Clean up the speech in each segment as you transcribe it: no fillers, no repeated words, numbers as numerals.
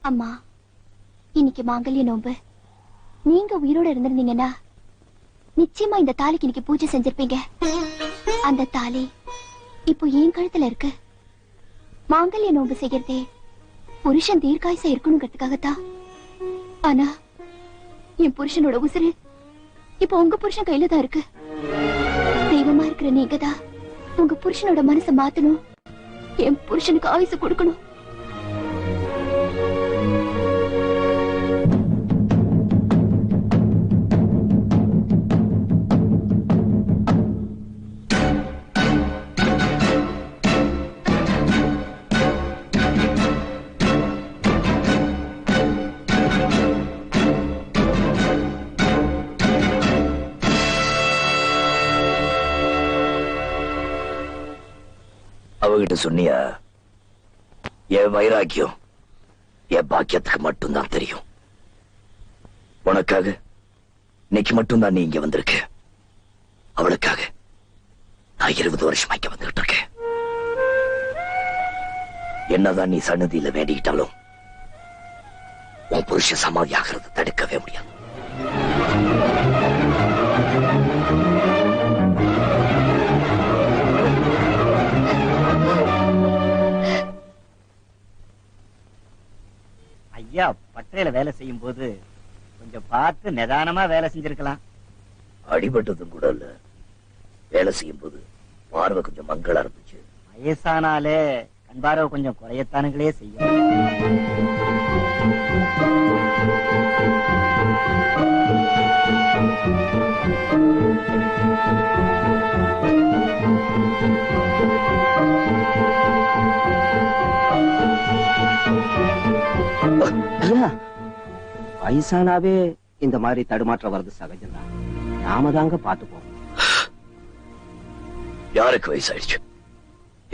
அம்மா, இன்னைக்கு மாங்கல்ய நோம்பு. நீங்க உயிரோட இருந்திருந்தீங்கன்னா நிச்சயமா இந்த தாலிக்கு இன்னைக்கு பூஜை செஞ்சிருப்பீங்க. அந்த தாலி இப்போ என் கழுத்துல இருக்கு. மாங்கல்ய நோம்பு செய்யறதே புருஷன் தீர்க்காயசா இருக்கணுங்கிறதுக்காகத்தான். ஆனா என் புருஷனோட உசுறு இப்போ உங்க புருஷன் கையில தான் இருக்கு. தெய்வமா இருக்கிற நீங்க தான் உங்க புருஷனோட மனசை மாத்தணும், என் புருஷனுக்கு ஆயுசு கொடுக்கணும். அவகிட்ட சொன்னியா? என் வைராக்கியம் என் பாக்கியத்துக்கு மட்டும்தான் தெரியும். உனக்காக இன்னைக்கு மட்டும்தான் நீ இங்க வந்திருக்க. அவளுக்காக நான் 20 வருஷமா இங்க வந்துகிட்டு இருக்கேன். என்னதான் நீ சன்னதியில வேண்டிக்கிட்டாலும் உன் புருஷ சமாதி ஆகிறது தடுக்கவே முடியாது. ஐயா, பட்டறையில வேலை செய்யும் போது கொஞ்சம் பார்த்து நிதானமா வேலை செஞ்சிருக்கலாம். அடிபட்டதும் கூட இல்ல, வேலை செய்யும் போது பார்வை கொஞ்சம் மங்களா இருந்துச்சு. வயசானாலே கண் பார்வை கொஞ்சம் குறையத்தானுங்களே செய்யும். ஐயா, வயசானாவே இந்த மாதிரி தடுமாற்றம் வர்றது சகஜம்தான். நாம தாங்க பாத்துப்போம். யாருக்கு வயசாயிடுச்சு?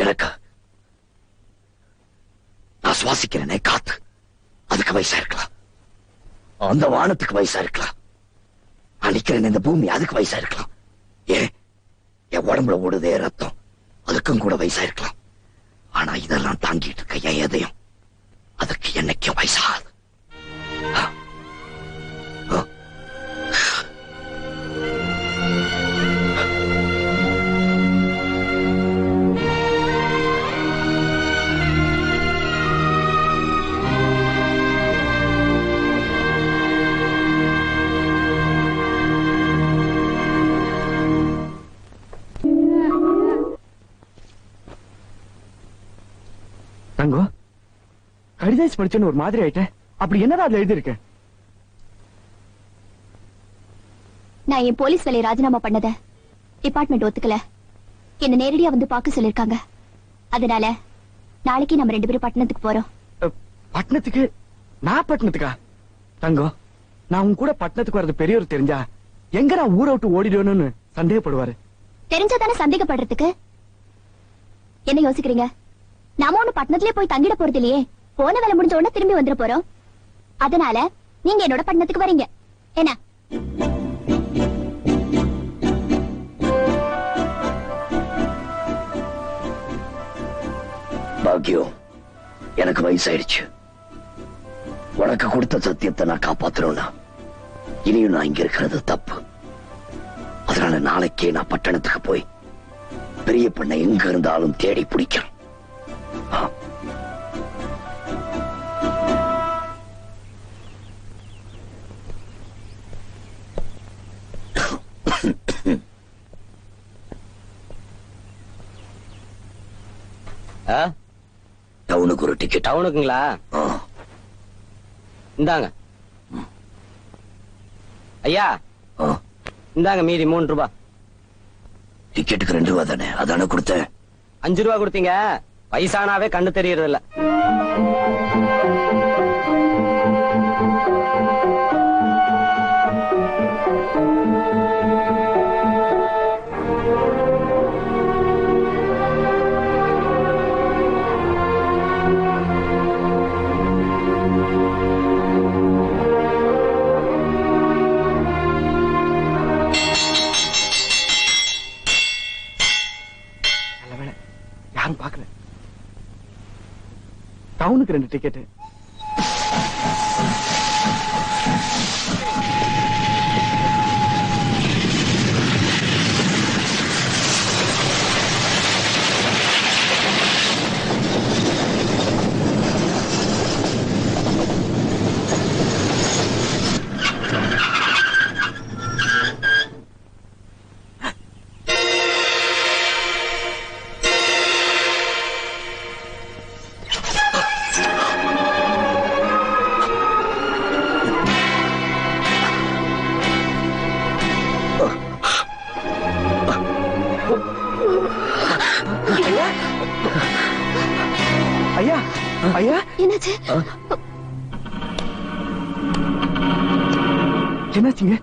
எனக்கா? நான் சுவாசிக்கிறேனே காத்து, அதுக்கு வயசா இருக்கலாம். அந்த வானத்துக்கு வயசா இருக்கலாம். நான் நிக்கிறேன் இந்த பூமி, அதுக்கு வயசா இருக்கலாம். ஏன் என் உடம்புல ஓடுதே ரத்தம், அதுக்கும் கூட வயசா இருக்கலாம். ஆனா இதெல்லாம் தாங்கிட்டு இருக்க என் இதயம், அதுக்கு என்னைக்கும் வயசாகாது. தங்கோ, கடிதாசி படிச்சேன்னு ஒரு மாதிரி ஆயிட்டேன். அப்படி என்னதான் அதுல எழுதி இருக்க? நான் என் போலீஸ் வேலையை ராஜினாமா பண்ணத டிபார்ட்மெண்ட் ஒத்துக்கல. என்ன நேரடியா வந்து பார்க்க சொல்லிருக்காங்க. அதனால நாளைக்கு நம்ம 2 பேரும் பட்டணத்துக்கு போறோம். பட்டணத்துக்கு? நான் பட்டணத்துக்கா? தங்கோ, நான் உன் கூட பட்டணத்துக்கு வர்றது பெரியவர் தெரிஞ்சா எங்க நான் ஊரை விட்டு ஓடிடுவேன்னு சந்தேகப்படுவாரு. தெரிஞ்சாதானே சந்தேகப்படுறதுக்கு. என்ன யோசிக்கிறீங்க? நாம ஒண்ணு பட்டணத்திலே போய் தங்கிட போறது இல்லையே. போன வேலை முடிஞ்ச உடனே திரும்பி வந்துட போறோம். அதனால நீங்க என்னோட பட்டணத்துக்கு வரீங்க என்ன? பாக்கியம், எனக்கு வயசாயிடுச்சு. உனக்கு கொடுத்த சத்தியத்தை நான் காப்பாத்தணும்னா இனியும் நான் இங்க இருக்கிறது தப்பு. அதனால நாளைக்கே நான் பட்டணத்துக்கு போய் பெரிய பண்ண எங்க இருந்தாலும் தேடி பிடிக்கிறேன். டவுனுக்கு ஒரு டிக்கெட். டவுனுக்குங்களா? இந்தாங்க ஐயா, இந்தாங்க மீதி 3 ரூபாய். டிக்கெட்டுக்கு 2 ரூபா தானே? அதானே கொடுத்தேன். 5 ரூபாய் கொடுத்தீங்க. வயசானாவே கண்ணு தெரியறது இல்ல. யாரும் பாக்கல. டவுனுக்கு 2 டிக்கெட். என்னாச்சுங்க?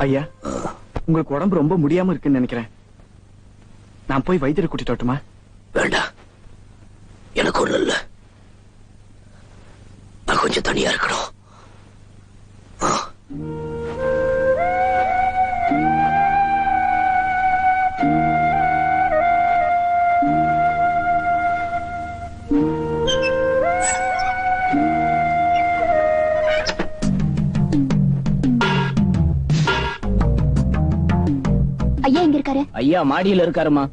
ஐயா, உங்களுக்கு உடம்பு ரொம்ப முடியாம இருக்குன்னு நினைக்கிறேன். நான் போய் வைத்தியரை கூட்டிட்டு வரட்டுமா? வேண்டாம், எனக்கு ஒண்ணு இல்ல. நான் கொஞ்சம் தனியா இருக்கணும். ஐயா எங்க இருக்காரு? ஐயா மாடியில இருக்காருமா.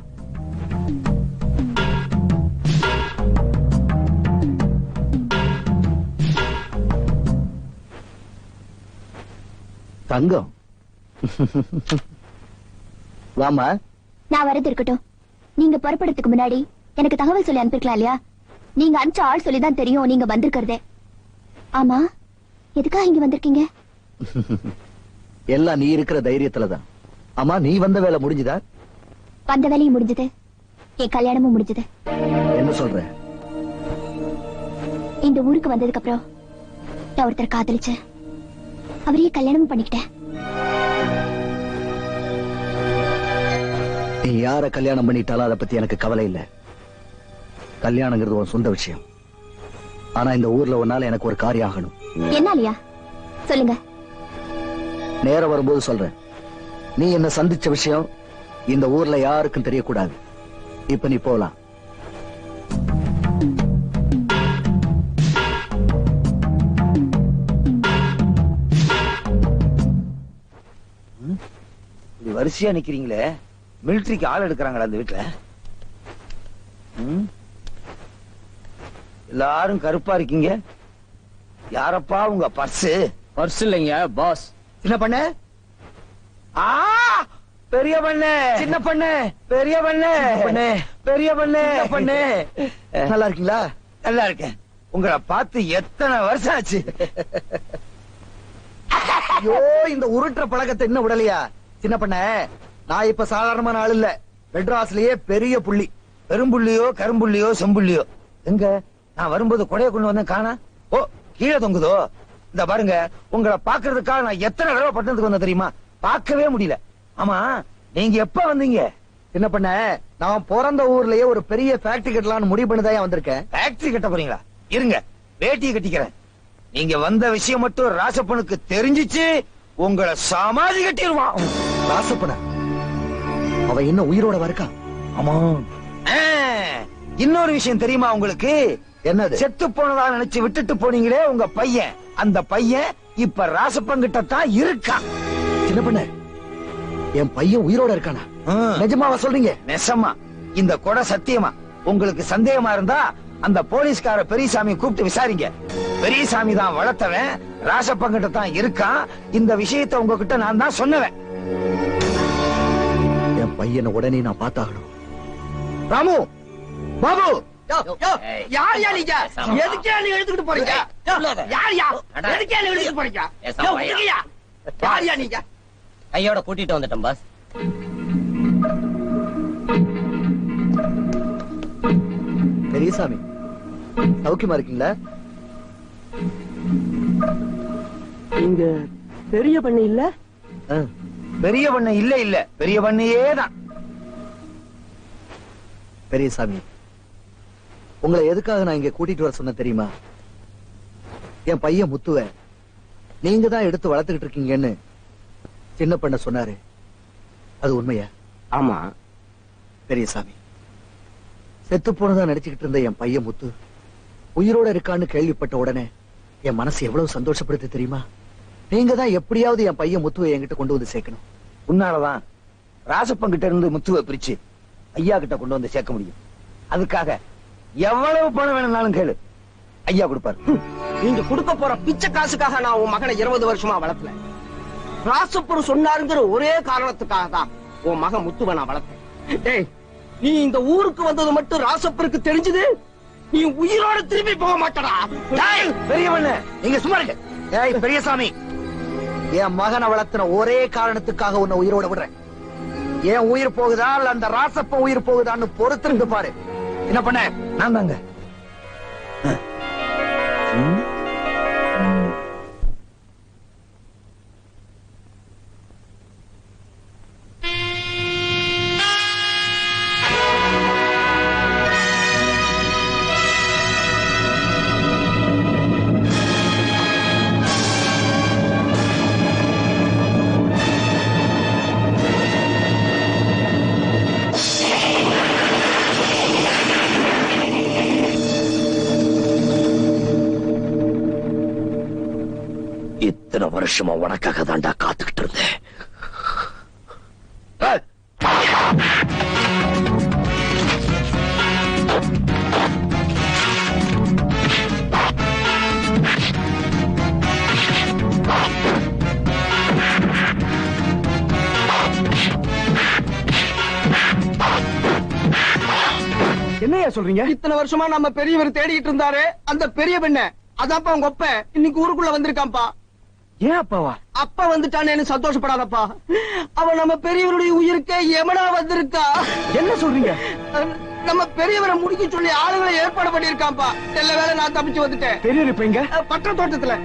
தங்கம், வாமா. நான் வரது இருக்கட்டும். நீங்க புறப்படுறதுக்கு முன்னாடி எனக்கு தகவல் சொல்லி அனுப்பிருக்கலாம் இல்லையா? நீங்க அனுப்பிச்ச ஆள் சொல்லிதான் தெரியும் நீங்க வந்திருக்கிறதே. ஆமா, எதுக்காக இங்க வந்திருக்கீங்க? எல்லாம் நீ இருக்கிற தைரியத்துலதான். ஆமா, நீ வந்த வேலை முடிஞ்சுதா? வந்த வேலையும் முடிஞ்சது, என் கல்யாணமும் முடிஞ்சது. என்ன சொல்ற? இந்த ஊருக்கு வந்ததுக்கு அப்புறம் நான் ஒருத்தர் காதலிச்சேன். அவரையே கல்யாணமும் பண்ணிக்கிட்டேன். நீ யார கல்யாணம் பண்ணிட்டாலும் அதை பத்தி எனக்கு கவலை இல்ல. கல்யாணங்கிறது ஒரு சொந்த விஷயம். ஆனா இந்த ஊர்ல ஒன்னால எனக்கு ஒரு காரியம் ஆகணும். என்னாலயா? சொல்லுங்க. நேரம் வரும்போது சொல்றேன். நீ என்ன சந்திச்ச விஷயம் இந்த ஊர்ல யாருக்கும் தெரியக்கூடாது. இப்ப நீ போலாம். வரிசையா நிக்கிறீங்களே, மிலிட்டரிக்கு ஆள் எடுக்கிறாங்களா அந்த வீட்டுல? எல்லாரும் கருப்பா இருக்கீங்க. யாரப்பா உங்க பர்ஸ்? பர்ஸ் இல்லைங்க, பாஸ். சின்ன பண்ண, பெரிய பண்ணு, சின்ன பண்ணு, பெரிய பண்ணு, பெரிய பண்ணு, பண்ணு. நல்லா இருக்கீங்களா? நல்லா இருக்கேன். உங்களை பார்த்து எத்தனை வருஷம் ஆச்சு. ஐயோ, இந்த உருட்டுற பழக்கத்தை இன்னும் விடலையா? சின்ன பண்ண, நான் இப்ப சாதாரணமான ஆள் இல்ல. மெட்ராஸ்லயே பெரிய புள்ளி. பெரும்புள்ளியோ கரும்புள்ளியோ செம்புள்ளியோ எங்க? நான் வரும்போது கொடைய கொண்டு வந்தேன், காணா. ஓ, கீழே தொங்குதோ? இந்த பாருங்க, உங்களை பாக்குறதுக்காக நான் எத்தனை தடவை பட்டணத்துக்கு வந்தேன் தெரியுமா? பார்க்கவே முடியல. ஆமா, நீங்க எப்ப வந்தீங்க? என்ன பண்ண, நான் பிறந்த ஊர்லயே ஒரு பெரிய ஃபேக்டரி கட்டலாம்னு முடிவு பண்ணிதான் வந்திருக்கேன். ஃபேக்டரி கட்ட போறீங்களா? இருங்க, வேட்டியை கட்டிக்கிறேன். நீங்க வந்த விஷயம் மட்டும் ராசப்பனுக்கு தெரிஞ்சிச்சு, உங்களை சமாதி கட்டிடுவான். ராசப்பன அவ இன்னும் உயிரோட இருக்கா? ஆமா. இன்னொரு விஷயம் தெரியுமா உங்களுக்கு? என்னது? செத்து போனதா நினைச்சு விட்டுட்டு போனீங்களே உங்க பையன், அந்த பையன் இப்ப ராசப்பன் கிட்ட தான் இருக்கான். சின்ன பண்ண, என் பையன் உயிரோட இருக்கானா? நிஜமாவா சொல்றீங்க? நெசமா. இந்த கொடை சத்தியமா. உங்களுக்கு சந்தேகமா இருந்தா அந்த போலீஸ்கார பெரியசாமி கூப்பிட்டு விசாரிங்க. பெரியசாமி தான் வளர்த்தவன், ராசப்பன் கிட்ட தான் இருக்கான். இந்த விஷயத்தை உங்ககிட்ட நான் தான் சொன்னவன். என் பையனை உடனே நான் பார்த்தாகணும். ராமு, பாபு, யார் யா நீங்க? எதுக்கே நீ எடுத்துக்கிட்டு போறீங்க? யார் யா? எதுக்கே நீ எடுத்துக்கிட்டு போறீங்க? யார் யா நீங்க? கையோட கூட்டிட்டு வந்துட்டேன் பாஸ். பெரியசாமி, சௌக்கியமா இருக்கீங்களா? இங்க பெரிய பண்ணை இல்ல? பெரிய பண்ண இல்ல, இல்ல பெரிய பண்ணையே தான். பெரியசாமி, உங்களை எதுக்காக நான் இங்க கூட்டிட்டு வர சொன்ன தெரியுமா? என் பையன் முத்துவ நீங்க தான் எடுத்து வளர்த்துக்கிட்டு இருக்கீங்கன்னு சின்ன பண்ண சொன்னாரு. அது உண்மையா? ஆமா. பெரியசாமி, செத்து போனதா நடிச்சுக்கிட்டு இருந்த என் பையன் முத்து உயிரோட இருக்கான்னு கேள்விப்பட்ட உடனே என் மனசு எவ்வளவு சந்தோஷப்படுது தெரியுமா? நீங்க தான் எப்படியாவது என் பையன் முத்துவை என்கிட்ட கொண்டு வந்து சேர்க்கணும். உன்னாலதான் ராசப்பன் கிட்ட இருந்து முத்துவை பிரிச்சு ஐயா கிட்ட கொண்டு வந்து சேர்க்க முடியும். அதுக்காக எவ்வளவு பணம் வேணும்னாலும் கேளு, ஐயா கொடுப்பாரு. நீங்க கொடுக்க போற பிச்சை காசுக்காக நான் உன் மகனை 20 வருஷமா வளர்த்தல. ராசப்பர் சொன்னாருங்கிற ஒரே காரணத்துக்காக தான் உன் மகன் முத்துவை நான் வளர்த்தேன். டேய், நீ இந்த ஊருக்கு வந்தது மட்டும் ராசப்பருக்கு தெரிஞ்சது, நீ உயிரோட திரும்பி போக மாட்டடா. டேய், பெரியவண்ண நீங்க சும்மா இருங்க. ஏய் பெரியசாமி, என் மகனை வளர்த்துன ஒரே காரணத்துக்காக உன்னை உயிரோட விடுறேன். என் உயிர் போகுதா இல்ல அந்த ராசப்ப உயிர் போகுதான்னு பொறுத்திருந்து பாரு. என்ன பண்ண? நான் தாங்க. இத்தனை வருஷமா உனக்காக தாண்டா காத்துக்கிட்டு இருந்தேன். என்னையா சொல்றீங்க? இத்தனை வருஷமா நம்ம பெரியவர் தேடிட்டு இருந்தாரு, அந்த பெரிய பெண்ண அதான்ப்பா உங்க ஒப்ப இன்னைக்கு ஊருக்குள்ள வந்திருக்கான்ப்பா. ஏன் அப்பாவா? அப்பா வந்துட்டானேன்னு சந்தோஷப்படாதப்பா. அவன் நம்ம பெரியவருடைய உயிருக்கே எமனா வந்திருக்கா. என்ன சொல்றீங்க? நம்ம பெரியவரை முடிக்க சொல்லி ஆளுங்களை ஏற்பாடு பண்ணிருக்கான்ப்பா. நல்ல வேளை நான் தப்பிச்சு வந்துட்டேன். பெரியவர் இப்ப எங்க? பற்ற தோட்டத்துல.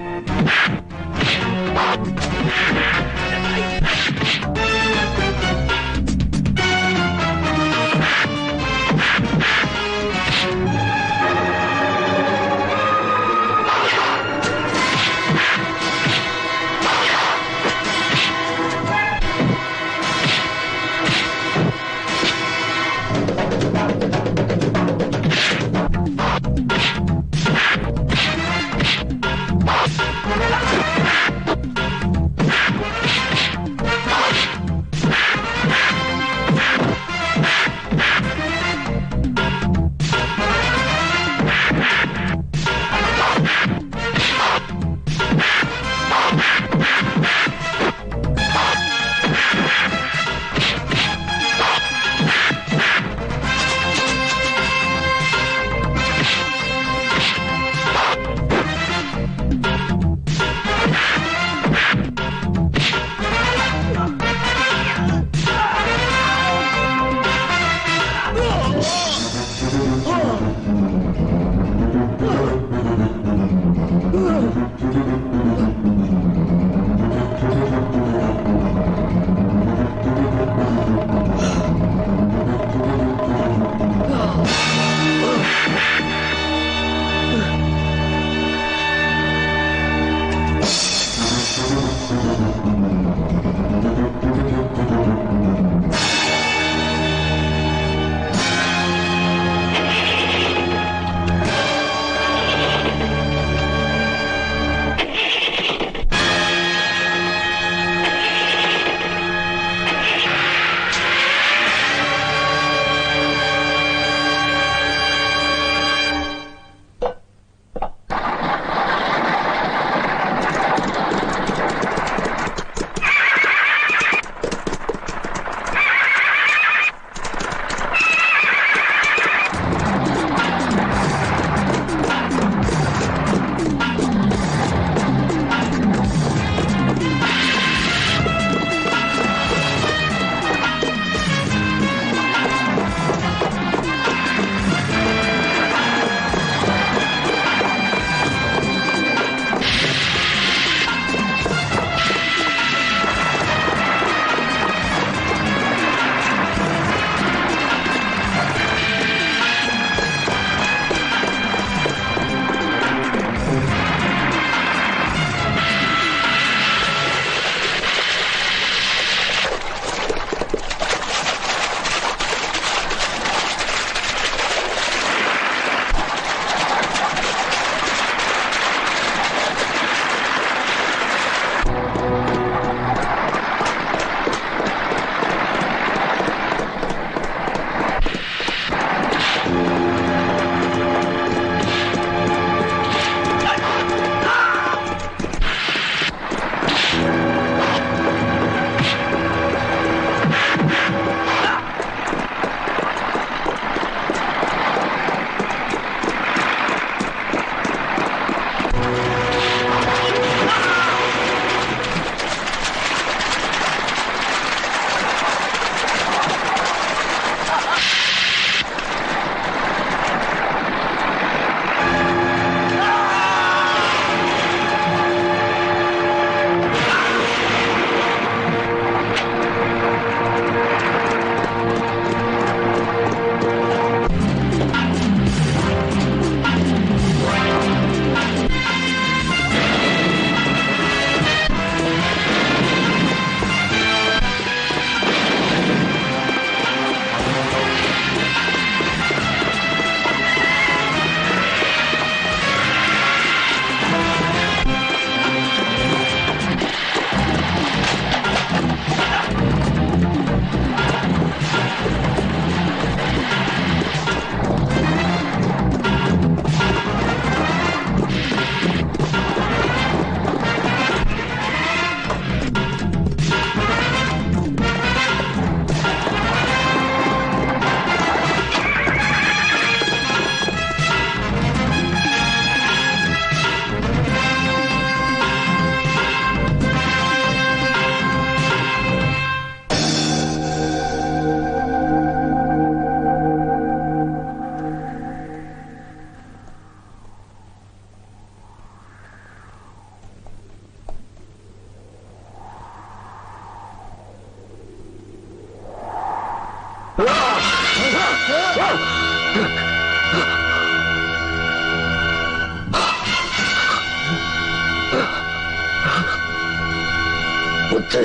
முத்து,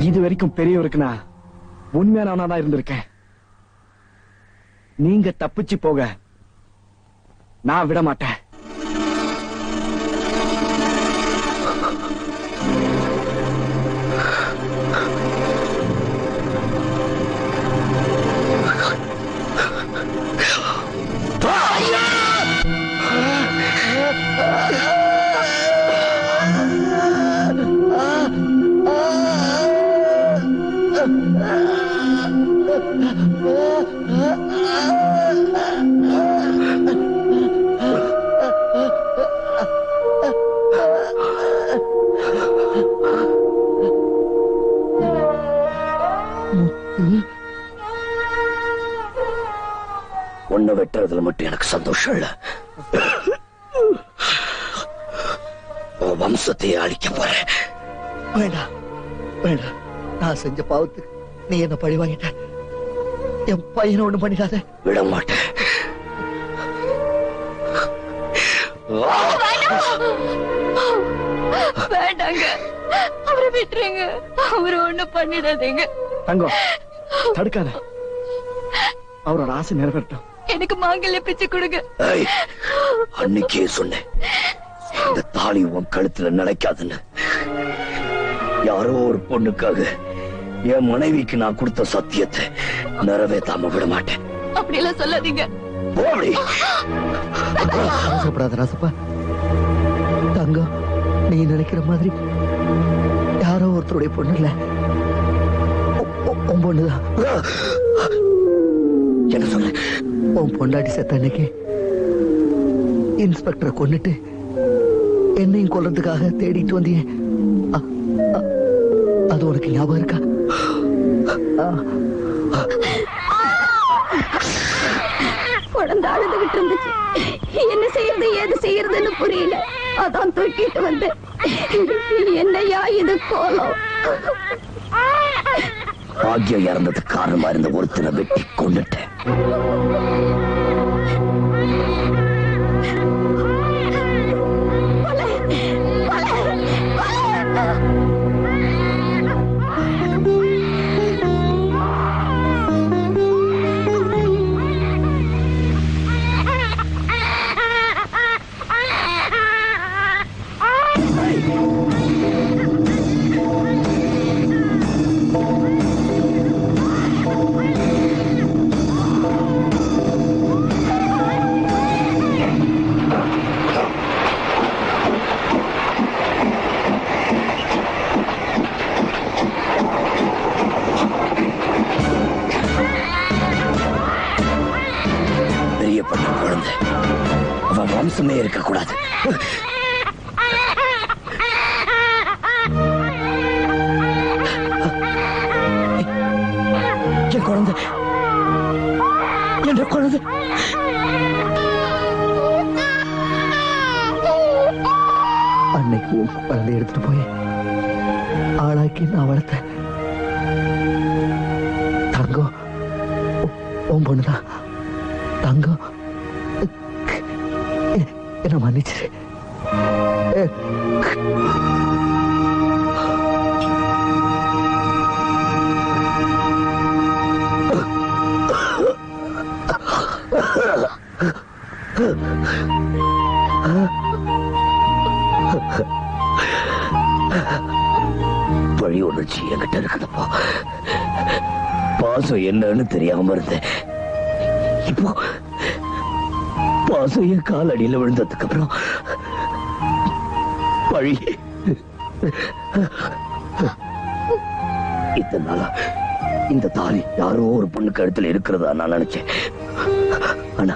இது வரைக்கும் பெரியவருக்கு நான் உண்மையானவனாதான் இருந்திருக்கேன். நீங்க தப்பிச்சு போக நான் விட மாட்டேன். உன்னை வெட்டுறதுல மட்டும் எனக்கு சந்தோஷம் இல்ல, உன் வம்சத்தையே அழிக்க போறேன். வேண்டாம் வேண்டாம், நான் செஞ்ச பாவத்துக்கு நீ என்ன பழி வாங்கிட்ட. என் பையனை ஒண்ணு பண்ணிடாத. விட மாட்டேன். வேண்டாங்க, அவரை விட்டுருங்க, அவரை ஒண்ணு பண்ணிடாதீங்க. தங்கம், தடுக்காத, அவரோட ஆசை நிறைவேறட்டும். எனக்கு மாங்கல்ய பிச்சை கொடுங்க. ஏய், அன்னைக்கே சொன்னேன் இந்த தாலி உன் கழுத்துல நிலைக்காதுன்னு. யாரோ ஒரு பொண்ணுக்காக என் மனைவிக்கு நான் கொடுத்த சத்தியத்தை நிறைவேற்றாம விட மாட்டேன். அப்படி எல்லாம் சொல்லாதீங்க. போடி. அவசரப்படாத ராசப்பா. தங்கம், நீ நினைக்கிற மாதிரி யாரோ ஒருத்தருடைய பொண்ணு இல்ல, உன் பொண்ணுதான். என்ன சொல்ற? உன் பொண்டாட்டி செத்த அன்னைக்கு இன்ஸ்பெக்டரை கொன்னுட்டு என்னையும் கொல்றதுக்காக தேடிட்டு வந்தியே, அது உனக்கு ஞாபகம் இருக்கா? குழந்தை அழுதுகிட்டு இருந்துச்சு. என்ன செய்யறது ஏது செய்யறதுன்னு புரியல. அதான் தூக்கிட்டு வந்து. என்னையா இது கோலம்? பாக்கியம் இறந்ததுக்கு காரணமா இருந்த ஒருத்தனை வெட்டி கொண்டுட்டேன். பெரியப்பட்ட குழந்தை, அவன் வம்சமே இருக்கக்கூடாது. என் குழந்தை, என் குழந்தை. அன்னைக்கு உன் குழந்தை எடுத்துட்டு போய் ஆளாக்கி நான் வளர்த்தேன். தங்கம், உன் பொண்ணுதான். தங்கம், என்ன மன்னிச்சிரு. பழி உணர்ச்சி என்கிட்ட இருக்குதுப்பா. பாசம் என்னன்னு தெரியாம இருந்தேன். இப்போ பாசம் என் காலடியில விழுந்ததுக்கு அப்புறம் பழி. இத்தனை நாளா இந்த தாலி யாரோ ஒரு பொண்ணு கழுத்துல இருக்கிறதா நான் நினைச்சேன். ஆனா